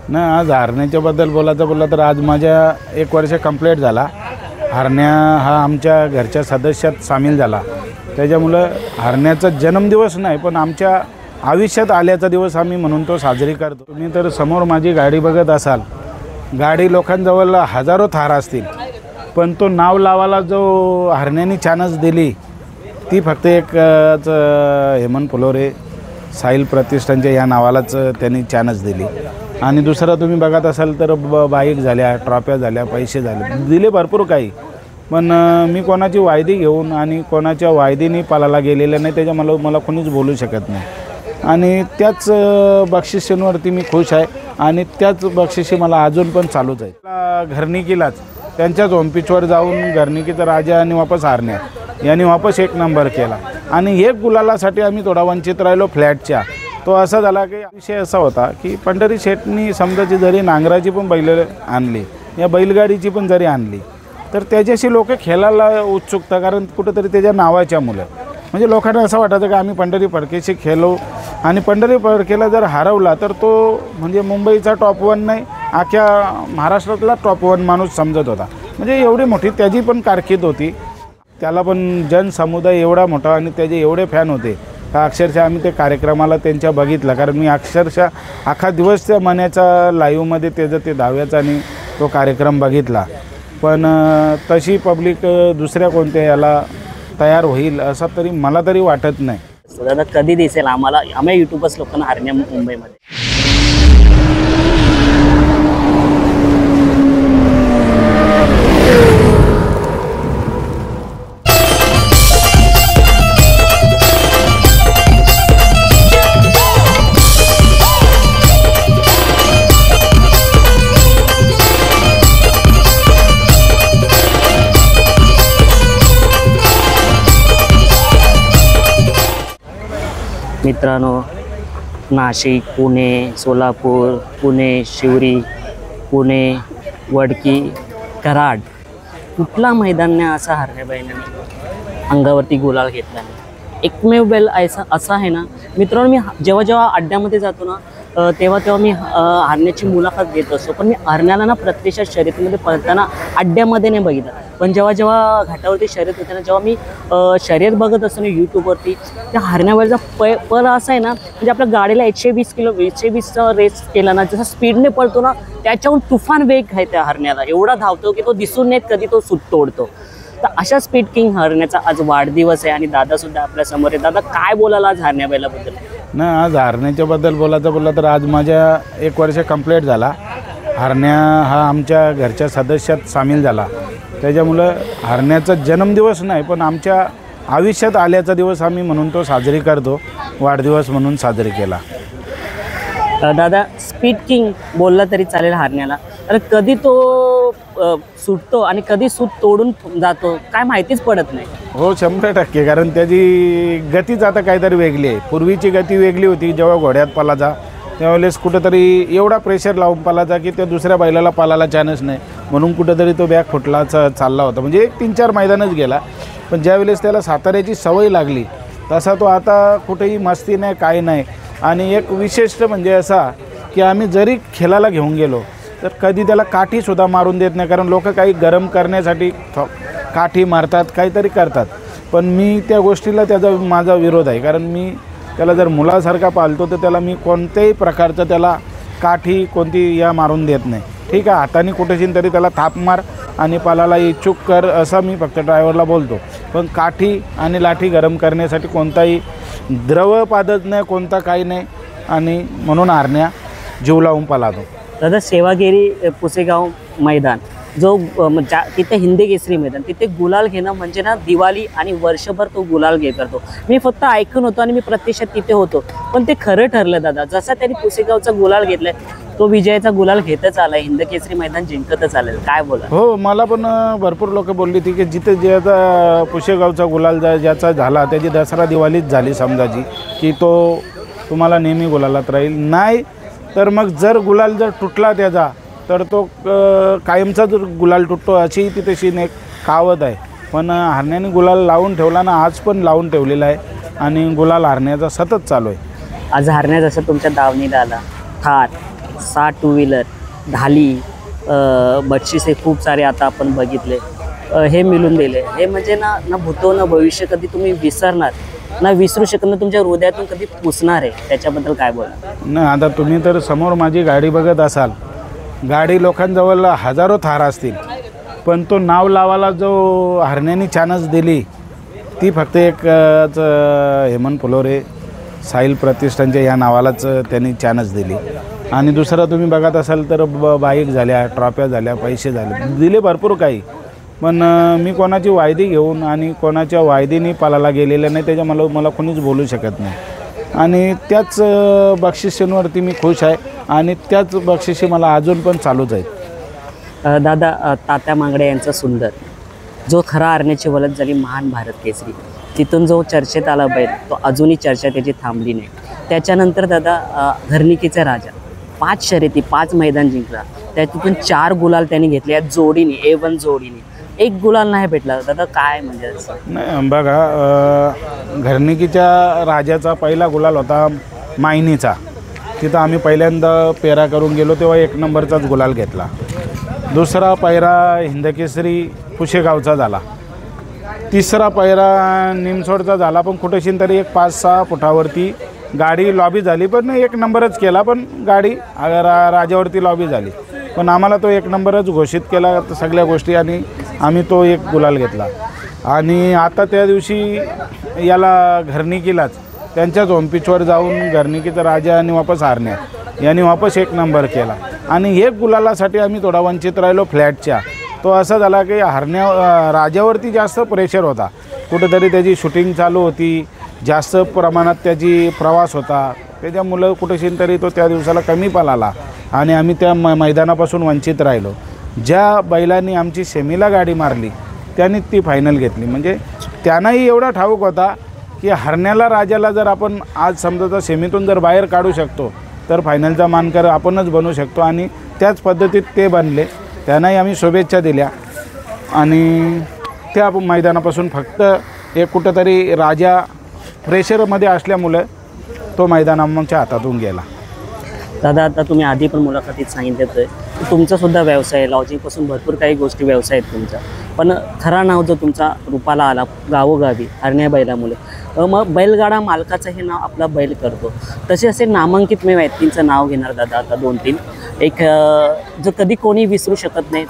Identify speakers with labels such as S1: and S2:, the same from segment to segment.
S1: ना आज हरण्याच्याबद्दल बोलायचं बोललं तर आज माझ्या 1 वर्ष कंप्लीट झाला। हरण्या हा आमच्या घरच्या सदस्यात सामील झाला। त्याच्यामुळं हरण्याचा जन्मदिवस नाही पण आमच्या आयुष्यात आल्याचा दिवस आम्ही म्हणून तो साजरी करतो। तुम्ही तर समोर माझी गाडी बघत असाल, गाडी लोकांजवळ हजारो थार असतील, पण तो नाव लावायला जो हरण्याने चानस दिली ती फक्त एक हेमंत फुलोरे साहिल प्रतिष्ठानच्या या नावालाच त्यांनी चानस दिली। आणि दुसरा तुम्ही बघत असाल तर बाईक झाल्या, ट्रॉफ्या झाल्या, पैसे झाले, दिले भरपूर काही, पण मी कोणाची वायदी घेऊन आणि कोणाच्या वायदीने पालाला गेलेलं नाही, त्याच्या मला कोणीच बोलू शकत नाही। आणि त्याच बक्षिसांवरती मी खुश आहे आणि त्याच बक्षिसी मला अजून पण चालूच आहे। घरनिकीलाच त्यांच्याच होमपिचवर जाऊन घरनिकीचा राजा आणि वापस हरण्या यांनी वापस 1 नंबर केला आणि एक गुलालासाठी आम्ही थोडा वंचित राहिलो फ्लॅटच्या। तो असा झाला की विषय असा होता की पंढरी शेठनी समजाची जरी नांगराची पण बैल आणली या बैलगाडीची पण जरी आणली तर त्याच्याशी लोक खेळायला उत्सुकता, कारण कुठंतरी त्याच्या नावाच्या मुलं म्हणजे लोकांना असं वाटायचं की आम्ही पंढरी फडकेशी खेळलो आणि पंढरी फडकेला जर हरवला तर तो म्हणजे मुंबईचा टॉप 1 नाही, अख्ख्या महाराष्ट्रातला टॉप 1 माणूस समजत होता। म्हणजे एवढी मोठी त्याची पण कारकीर्द होती, त्याला पण जनसमुदाय एवढा मोठा आणि त्याचे एवढे फॅन होते का अक्षरशः आम्ही ते कार्यक्रमाला त्यांच्या बघितलं, कारण मी अक्षरशः अख्खा दिवस त्या मण्याचा लाईव्हमध्ये त्याचं ते दहाव्याचा आणि तो कार्यक्रम बघितला। पण तशी पब्लिक दुसऱ्या कोणत्या याला तयार होईल असं तरी मला तरी वाटत नाही।
S2: दादा कधी दिसेल आम्हाला आम्ही यूट्यूबर्स लोकांना हरण्या मुंबईमध्ये? मित्रांनो, नाशिक, पुणे, सोलापूर, पुणे, शिवरी, पुणे, वडकी, कराड, कुठला मैदान नाही असा हरण्याबाईंनी अंगावरती गुलाल घेतला नाही। एकमेव बैल असा आहे ना मित्रांनो, मी जेव्हा अड्ड्यामध्ये जातो ना तेव्हा मी हरण्याची मुलाखत घेत असतो, पण मी हरण्याला ना प्रत्यक्षात शर्यतीमध्ये पळताना अड्ड्यामध्ये नाही बघितलं, पण जेव्हा घाटावरती शर्यत होते ना, जेव्हा मी शर्यत बघत असतो ना यूट्यूबवरती, त्या हरण्यावरचा पळ असा आहे ना, म्हणजे आपल्या गाडीला 120 रेस केला ना, जसा स्पीडने पळतो ना त्याच्याहून तुफान वेग आहे त्या हरण्याला, एवढा धावतो की तो दिसून नाही कधी तो सूत तोडतो। तर अशा स्पीड किंग हरण्याचा आज वाढदिवस आहे आणि दादासुद्धा आपल्या समोर आहे। दादा काय बोलायला आज हरण्या बैलाबद्दल?
S1: ना आज हरण्याच्याबद्दल बोलायचं बोललं तर आज माझ्या 1 वर्ष कंप्लीट झाला। हरण्या हा आमच्या घरच्या सदस्यात सामील झाला। त्याच्यामुळं हरण्याचा जन्मदिवस नाही पण आमच्या आयुष्यात आल्याचा दिवस आम्ही म्हणून तो साजरी करतो, वाढदिवस म्हणून साजरी केला।
S2: दादा स्पीड किंग बोलला तरी चालेल हरण्याला, तर कधी तो सुटतो आणि कधी सूत तोडून जातो काय माहितीच पडत नाही।
S1: हो 100%, कारण त्याची गतीच आता काहीतरी वेगळी आहे। पूर्वीची गती वेगळी होती, जेव्हा घोड्यात पालायचा त्यावेळेस कुठंतरी एवढा प्रेशर लावून पालायचा की त्या दुसऱ्या बैलाला पालायला चान्स नाही, म्हणून कुठंतरी तो बॅग फुटलाचा चालला होता, म्हणजे 1-3-4 मैदानच गेला। पण ज्यावेळेस त्याला साताऱ्याची सवय लागली तसा तो आता कुठेही मस्ती नाही, काय नाही। आणि एक विशेष म्हणजे असा की आम्ही जरी खेळायला घेऊन गेलो तर कधी त्याला काठीसुद्धा मारून देत नाही, कारण लोक काही गरम करण्यासाठी काठी मारतात, काहीतरी करतात, पण मी त्या गोष्टीला माझा विरोध आहे। कारण मी त्याला जर मुलासारखा पाळतो तर त्याला मी कोणत्याही प्रकारचं त्याला काठी कोणती या मारून देत नाही। ठीक आहे, हाताने कुठेशी तरी त्याला थाप मार आणि पालाला इच्छुक कर असं मी फक्त ड्रायव्हरला बोलतो, पण काठी आणि लाठी गरम करण्यासाठी कोणताही द्रव पादत नाही, कोणता काही नाही, आणि म्हणून हरण्या जीव लावून पालातो।
S2: दादा सेवागिरी पुसेगाव मैदान जो तिथे हिंदी केसरी मैदान, तिथे गुलाल घेणं म्हणजे ना दिवाळी आणि वर्षभर तो गुलाल करतो। मी फक्त ऐकून होतो आणि मी प्रत्यक्षात तिथे होतो, पण ते खरं ठरलं दादा। जसा त्यांनी पुसेगावचा गुलाल घेतलाय तो विजयाचा गुलाल घेतच आलाय, हिंद केसरी मैदान जिंकतच आलेलं, काय बोला?
S1: हो, मला पण भरपूर लोक बोलली ती की जिथे ज्याचा पुसेगावचा गुलाल ज्याचा झाला त्याची दसरा दिवाळीच झाली समजाची, की तो तुम्हाला नेहमी गुलालात राहील। नाही तर मग जर गुलाल जर तुटला त्याचा तर तो कायमचा जर गुलाल तुटतो अशी ती तशी एक कहावत आहे। पण हरण्याने गुलाल लावून ठेवला ना, आज पण लावून ठेवलेला आहे आणि गुलाल हरण्याचा सतत चालू आहे।
S2: आज हरण्या जसं तुमच्या दावणीला आला थार, 6 टू व्हीलर, ढाली, बक्षिसे खूप सारे आता आपण बघितले, हे मिळून दिले. हे म्हणजे ना ना भूतो ना भविष्य कधी तुम्ही विसरणार ना, विसरू शकत ना, तुमच्या हृदयातून कधी पुसणार आहे. त्याच्याबद्दल काय बोला?
S1: नाही, आता तुम्ही तर समोर माझी गाडी बघत असाल, गाडी लोकांजवळ हजारो थार असतील, पण तो नाव लावायला जो हरण्यानी चानस दिली ती फक्त एक हेमंत फुलोरे साहिल प्रतिष्ठानच्या या नावालाच त्यांनी चानस दिली. आणि दुसरं तुम्ही बघत असाल तर बाईक झाल्या, ट्रॉफ्या झाल्या, पैसे झाले, दिले भरपूर काही, पण मी कोणाची वायदी घेऊन आणि कोणाच्या वायदीने पालाला गेलेलं नाही, त्याच्या मला कोणीच बोलू शकत नाही. आणि त्याच बक्षिसांवरती मी खुश आहे आणि त्याच बक्षिसी मला अजून पण चालूच आहेत.
S2: दादा, तात्या मांगडे यांचा सुंदर, जो खरा हरण्याची वलद झाली महान भारत केसरी, तिथून जो चर्चेत आला बैल, तो अजूनही चर्चा त्याची थांबली नाही. त्याच्यानंतर दादा, घरणिकीचा राजा, 5 शर्यती 5 मैदान जिंकला, त्यातून 4 गुलाल त्यांनी घेतले या जोडीने, A1 जोडीने. 1 गुलाल नाही भेटला दादा, काय म्हणजे असं?
S1: नाही बघा, घरणिकीच्या राजाचा पहिला गुलाल होता मायनीचा, तिथं आम्ही पहिल्यांदा पेरा करून गेलो तेव्हा 1 नंबरचाच गुलाल घेतला. दुसरा पैरा हिंदकेसरी पुशेगावचा झाला. तिसरा पैरा निमसोडचा झाला, पण कुठेशीन तरी एक 5-6 फुटावरती गाडी लॉबी झाली, पण 1 नंबरच केला, पण गाडी राजावरती लॉबी झाली, पण आम्हाला तो 1 नंबरच घोषित केला सगळ्या गोष्टी, आणि आम्ही तो 1 गुलाल घेतला. आणि आता त्या दिवशी याला घरणिकीलाच त्यांच्याच होमपिचवर जाऊन घरणिकीचा राजा आणि वापस हारण्या यांनी वापस 1 नंबर केला. आणि 1 गुलालासाठी आम्ही थोडा वंचित राहिलो फ्लॅटच्या. तो असा झाला की राजावरती जास्त प्रेशर होता, कुठेतरी त्याची शूटिंग चालू होती, जास्त प्रमाणात त्याची प्रवास होता, त्याच्यामुळं कुठेशीन तरी तो त्या दिवसाला कमी पळाला आणि आम्ही त्या मैदानापासून वंचित राहिलो. ज्या बैलांनी आमची सेमीला गाडी मारली त्यांनी ती फायनल घेतली. म्हणजे त्यांनाही एवढा ठाऊक होता की हरण्याला राजाला जर आपण आज समजा सेमीतून जर बाहेर काढू शकतो तर फायनलचा मानकर आपणच बनवू शकतो, आणि त्याच पद्धतीत ते बनले. त्यांनाही आम्ही शुभेच्छा दिल्या आणि त्या मैदानापासून फक्त एक कुठंतरी राजा प्रेशरमध्ये असल्यामुळे तो मैदान आमच्या हातातून गेला.
S2: दादा, आता तुम्ही आधी पण मुलाखतीत सांगितलं आहे तुमचासुद्धा व्यवसाय आहे, लॉजिंगपासून भरपूर काही गोष्टी व्यवसाय आहेत तुमचा, पण खरा नाव जो तुमचा रूपाला आला गावोगावी हरण्या बैलामुळे, मग बैलगाडा मालकाचं हे नाव आपला बैल करतो. तसे असे नामांकित मी व्यक्तींचं नाव घेणार दादा आता 2-3. एक जो कधी कोणी विसरू शकत नाही,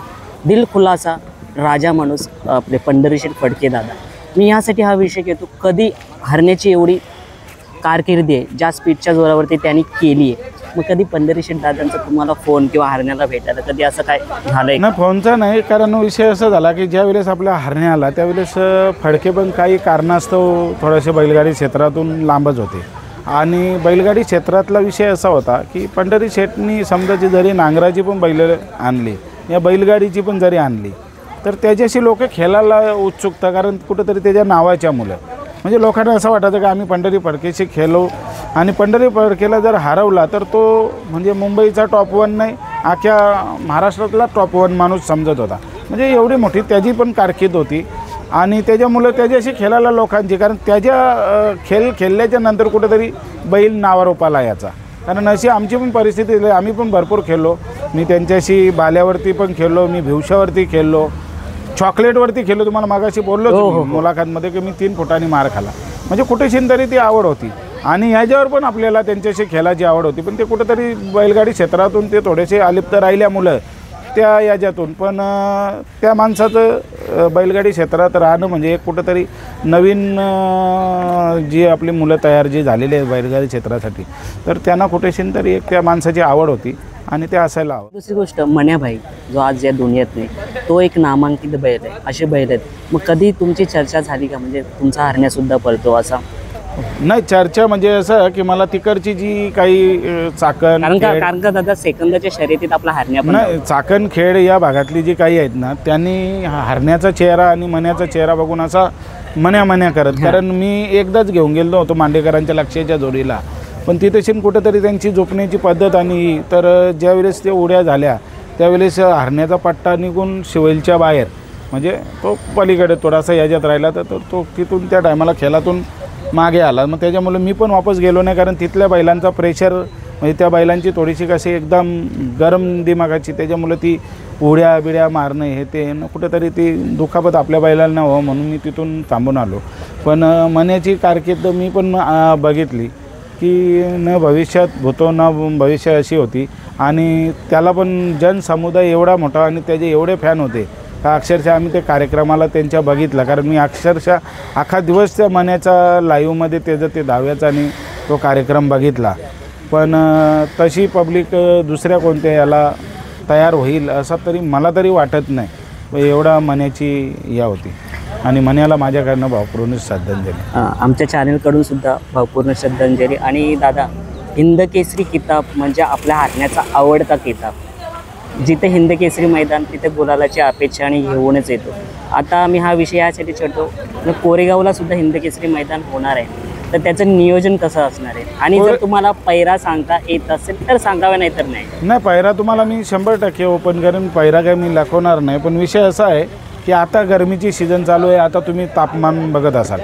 S2: दिल खुलासा राजा माणूस, आपले पंढरीशेठ फडके दादा. मी यासाठी हा विषय घेतो, कधी हरण्याची एवढी कारकिर्दी आहे ज्या स्पीडच्या जोरावरती त्यांनी केली आहे, मग कधी पंढरीशेठ दादांचा तुम्हाला फोन किंवा हरण्याला भेटायला कधी असं काय झालंय?
S1: नाही, फोनचा नाही, कारण विषय असा झाला की ज्या वेळेस आपल्या हरण्या आला त्यावेळेस फडके पण काही कारणास्तव थोडेसे बैलगाडी क्षेत्रातून लांबच होते. आणि बैलगाडी क्षेत्रातला विषय असा होता की पंढरी शेठनी समजाची जरी नांगराची पण बैल आणली या बैलगाडीची पण जरी आणली तर त्याच्याशी लोक खेळायला उत्सुकता, कारण कुठंतरी त्याच्या नावाच्या मुलं, म्हणजे लोकांना असं वाटायचं की आम्ही पंढरी फडकेशी खेळलो, आणि पंढरी फडकेला जर हरवला तर तो म्हणजे मुंबईचा टॉप 1 नाही, अख्ख्या महाराष्ट्रातला टॉप 1 माणूस समजत होता. म्हणजे एवढी मोठी त्याची पण कारकीर्द होती आणि त्याच्यामुळं त्याच्याशी खेळायला लोकांची, कारण त्याच्या खेळल्याच्या नंतर कुठेतरी बैल नावारूपाला याचा. कारण अशी आमची पण परिस्थिती, आम्ही पण भरपूर खेळलो. मी त्यांच्याशी बाल्यावरती पण खेळलो, मी भिवशावरती खेळलो, चॉकलेटवरती खेळलो. तुम्हाला मागाशी बोललो मुलाखतमध्ये की मी 3 फुटांनी मार खाला. म्हणजे कुठेशीन तरी ती आवड होती आणि ह्याच्यावर पण आपल्याला त्यांच्याशी खेळायची आवड होती, पण ते कुठेतरी बैलगाडी क्षेत्रातून ते थोडेसे अलिप्त राहिल्यामुळं त्या याच्यातून पण त्या माणसाचं बैलगाडी क्षेत्रात राहणं म्हणजे एक कुठंतरी नवीन जी आपली मुलं तयार जी झालेली आहे बैलगाडी क्षेत्रासाठी, तर त्यांना कुठेशीन तरी एक त्या माणसाची आवड होती आणि ते असायला हवं.
S2: दुसरी गोष्ट, मन्याभाई जो आज या दुनियेत नाही, तो एक नामांकित बैल आहे, असे बैल आहेत. मग कधी तुमची चर्चा झाली का, म्हणजे तुमचा हरण्यासुद्धा पळतो असा?
S1: नाही, चर्चा म्हणजे असं की मला तिकडची जी काही चाकण
S2: कारण का दादा सेकंदाच्या शर्यतीत आपला हरण्या पण
S1: नाही, चाकण खेड या भागातली जी काही आहेत ना, त्यांनी हरण्याचा चेहरा आणि मन्याचा चेहरा बघून असा मन्या करत, कारण मी एकदाच घेऊन गेलो होतो मांडेकरांच्या लक्षाच्या जोडीला, पण तिथेशीन कुठंतरी त्यांची झोपण्याची पद्धत आणि तर ज्यावेळेस ते उड्या झाल्या त्यावेळेस हरण्याचा पट्टा निघून शिवलच्या बाहेर, म्हणजे तो पलीकडे थोडासा याच्यात राहिला, तर तो तिथून त्या टायमाला खेळातून मागे आला. मग त्याच्यामुळे मी पण वापस गेलो नाही, कारण तिथल्या बैलांचा प्रेशर म्हणजे त्या बैलांची थोडीशी कशी एकदम गरम दिमागाची, त्याच्यामुळे ती उड्या बिड्या मारणं हे ते न कुठेतरी ती दुखापत आपल्या बैलांना हो म्हणून मी तिथून थांबून आलो. पण मन्याची कारकीर्द मी पण बघितली की न भविष्यात भूतो न भविष्य अशी होती. आणि त्याला पण जनसमुदाय एवढा मोठा आणि त्याचे एवढे फॅन होते का अक्षरशः आम्ही ते कार्यक्रमाला त्यांच्या बघितलं. कारण मी अक्षरशः अख्खा दिवस त्या मन्याचा लाईव्हमध्ये त्याचं ते दहाव्याचा आणि तो कार्यक्रम बघितला. पण तशी पब्लिक दुसऱ्या कोणत्या याला तयार होईल असं तरी मला तरी वाटत नाही. एवढा मन्याची या होती आणि मन्याला माझ्याकडनं भावपूर्ण श्रद्धांजली.
S2: आमच्या चॅनलकडून सुद्धा भावपूर्ण श्रद्धांजली. आणि दादा, हिंद केसरी किताब म्हणजे आपल्या हरण्याचा आवडता किताब. जिथे हिंद केसरी मैदान तिथे गुलालाची अपेक्षा आणि घेऊनच येतो. आता मी हा विषय यासाठी चढतो, कोरेगावला सुद्धा हिंद केसरी मैदान होणार आहे, तर त्याचं नियोजन कसं असणार आहे? आणि जर तुम्हाला पैरा सांगता येत असेल तर सांगावे, नाही तर नाही.
S1: पैरा तुम्हाला मी 100% ओपन करेन. पैरा काय मी दाखवणार नाही. पण विषय असा आहे की आता गरमीची सीझन चालू आहे. आता तुम्ही तापमान बघत असाल,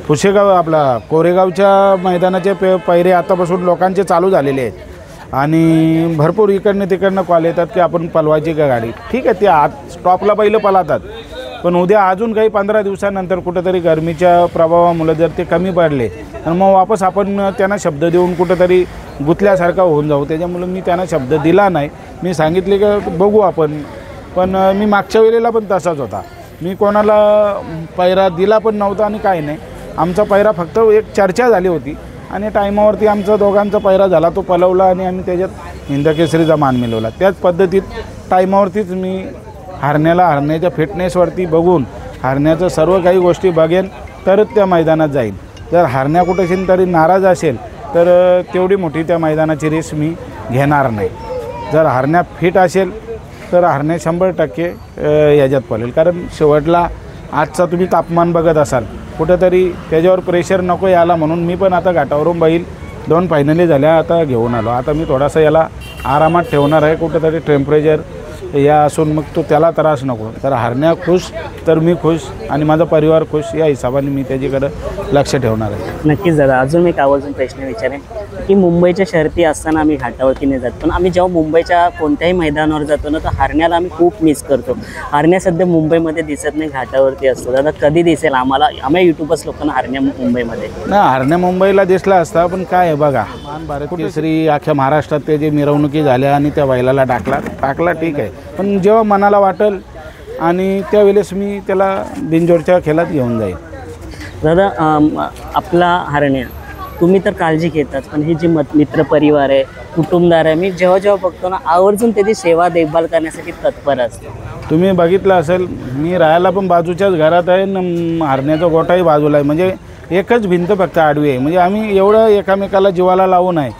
S1: पुशेगाव आपला कोरेगावच्या मैदानाचे पैरे आतापासून लोकांचे चालू झालेले आहेत. आणि भरपूर इकडनं तिकडनं कॉल येतात की आपण पलवायची का गाडी. ठीक आहे, ते आज स्टॉपला पहिलं पळतात, पण उद्या अजून काही 15 दिवसानंतर कुठेतरी गरमीच्या प्रभावामुळे जर ते कमी पडले तर मग वापस आपण त्यांना शब्द देऊन कुठेतरी गुंतल्यासारखा होऊन जाऊ. त्याच्यामुळे मी त्यांना शब्द दिला नाही. मी सांगितले की बघू आपण. पण मी मागच्या वेळेला पण तसाच होता. मी कोणाला पैरा दिला पण नव्हता आणि काही नाही. आमचा पैरा फक्त एक चर्चा झाली होती आणि टायमावरती आमचा दोघांचा पैरा झाला. तो पलवला आणि आम्ही त्याच्यात हिंदकेसरीचा मान मिळवला. त्याच पद्धतीत टायमावरतीच मी हरण्याच्या फिटनेसवरती बघून हरण्याचं सर्व काही गोष्टी बघेन तरच त्या मैदानात जाईल. जर हरण्या कुठेशी तरी नाराज असेल तर तेवढी मोठी त्या मैदानाची रेस मी घेणार नाही. जर हरण्या फिट असेल तर हरण्या 100% याच्यात पळेल. कारण शेवटला आजचा तुम्ही तापमान बघत असाल, कुठेतरी त्याच्यावर प्रेशर नको याला म्हणून मी पण आता घाटावरून बैल 2 फायनली झाल्या आता घेऊन आलो. आता मी थोडासा याला आरामात ठेवणार आहे. कुठेतरी टेम्परेचर या असून मग तो त्याला त्रास नको. तर हरण्या खुश तर मी खुश आणि माझा परिवार खुश, या हिशोबाने मी त्याच्याकडं लक्ष ठेवणार आहे.
S2: नक्कीच दादा. अजून एक आवर्जून प्रश्न विचारेन की मुंबईच्या शर्ती असताना आम्ही घाटावरती नाही जात, पण आम्ही जेव्हा मुंबईच्या कोणत्याही मैदानावर जातो ना तर हरण्याला आम्ही खूप मिस करतो. हरण्या सध्या मुंबईमध्ये दिसत नाही, घाटावरती असतो. दादा कधी दिसेल आम्हाला, आम्ही यूट्यूबर्स लोकांना हरण्या मुंबईमध्ये?
S1: ना, हरण्या मुंबईला दिसला असता, पण काय आहे बघा, मान भारत केसरी अख्ख्या महाराष्ट्रात ते जे मिरवणुकी झाल्या आणि त्या बैलाला टाकला ठीक आहे. पण जेव्हा मनाला वाटेल आणि त्यावेळेस मी त्याला बिनजोडच्या खेळात घेऊन जाईल.
S2: दादा, आपला हरण्या तुम्ही तर काळजी घेताच, पण ही जी मित्रपरिवार आहे, कुटुंबदार आहे, मी जेव्हा जेव्हा बघतो ना आवर्जून त्याची सेवा देखभाल करण्यासाठी तत्पर असतो.
S1: तुम्ही बघितलं असेल, मी राहायला पण बाजूच्याच घरात आहे न हरण्याचा गोठाही बाजूला आहे. म्हणजे एकच भिंत फक्त आडवी आहे. म्हणजे आम्ही एवढं एकामेकाला जीवाला लावून आहे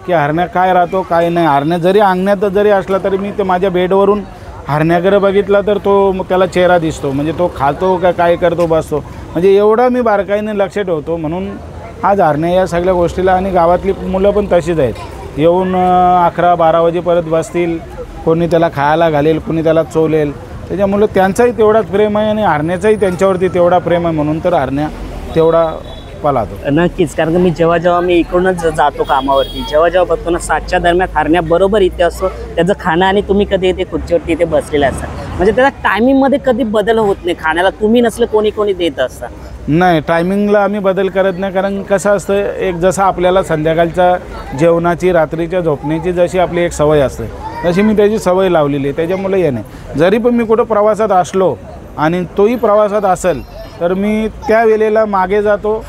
S1: की हरण्या काय राहतो काय नाही. हरण्या जरी अंगण्यात जरी असला तरी मी ते माझ्या बेडवरून हरण्याकडे बघितला तर तो त्याला चेहरा दिसतो. म्हणजे तो खातो का काय करतो बसतो. म्हणजे एवढं मी बारकाईने लक्ष ठेवतो. म्हणून आज हरण्या या सगळ्या गोष्टीला, आणि गावातली मुलं पण तशीच आहेत. येऊन 11-12 वाजेपर्यंत बसतील, कोणी त्याला खायला घालेल, कोणी त्याला चोलेल. त्याच्यामुळे त्यांचाही तेवढाच प्रेम आहे आणि हरण्याचाही त्यांच्यावरती तेवढा प्रेम आहे. म्हणून तर हरण्या तेवढा पळतो.
S2: नक्कीच. कारण मी जेव्हा मी इकडूनच जातो कामावरती, जेव्हा बघतो ना 7च्या दरम्यान हरण्या बरोबर इथे असतो. त्याचं खाणं आणि तुम्ही कधी इथे खुर्चीवरती इथे बसलेले असतात. म्हणजे त्याला टायमिंगमध्ये कधी बदल होत नाही. खाण्याला तुम्ही नसलं कोणी देत असता.
S1: नाही, टायमिंगला आम्ही बदल करत नाही. कारण कसं असतं, एक जसं आपल्याला संध्याकाळच्या जेवणाची, रात्रीच्या झोपण्याची जशी आपली एक सवय असते, तशी मी त्याची सवय लावलेली आहे. त्याच्यामुळे हे नाही, जरी पण मी कुठं प्रवासात असलो आणि तोही प्रवासात असेल तर मी त्या वेळेला मागे जातो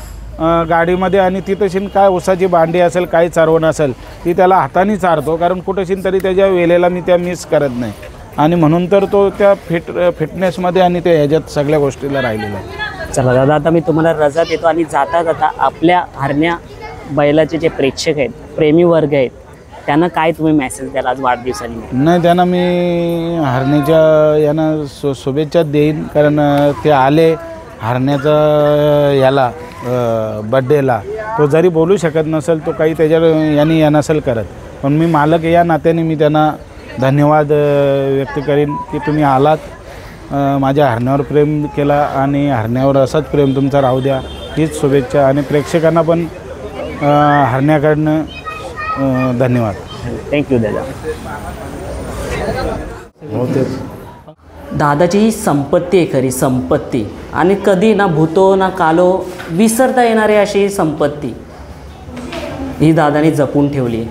S1: गाडीमध्ये आणि तिथंशी काय उसाची भांडी असेल, काही चारवण असेल, ती त्याला हाताने चारतो. कारण कुठंशी तरी त्याच्या वेळेला मी त्या मिस करत नाही. आणि म्हणून तर तो त्या फिटनेसमध्ये आणि त्या ह्याच्यात सगळ्या गोष्टीला राहिलेला आहे.
S2: चला दादा, आता मी तुम्हाला रजा देतो आणि जाता जाता आपल्या हरण्या बैलाचे जे प्रेक्षक आहेत, प्रेमी वर्ग आहेत, त्यांना काय तुम्ही मेसेज द्याल आज वाढदिवसानिमित्त?
S1: नाही, त्यांना मी हरण्याच्या यांना शुभेच्छा देईन. कारण ते आले हरण्याचा याला बड्डेला. तो जरी बोलू शकत नसेल, तो काही त्याच्या यांनी या नसेल करत, पण मी मालक या नात्याने मी त्यांना धन्यवाद व्यक्त करीन की तुम्ही आलात, माझ्या हरण्यावर प्रेम केला आणि हरण्यावर असंच प्रेम तुमचा राहू द्या, हीच शुभेच्छा. आणि प्रेक्षकांना पण हरण्याकडनं धन्यवाद.
S2: थँक्यू दादा.
S1: हो ते
S2: दादाची ही संपत्ती आहे, खरी संपत्ती, आणि कधी ना भूतो ना कालो विसरता येणारी अशी संपत्ती ही दादानी जपून ठेवली आहे.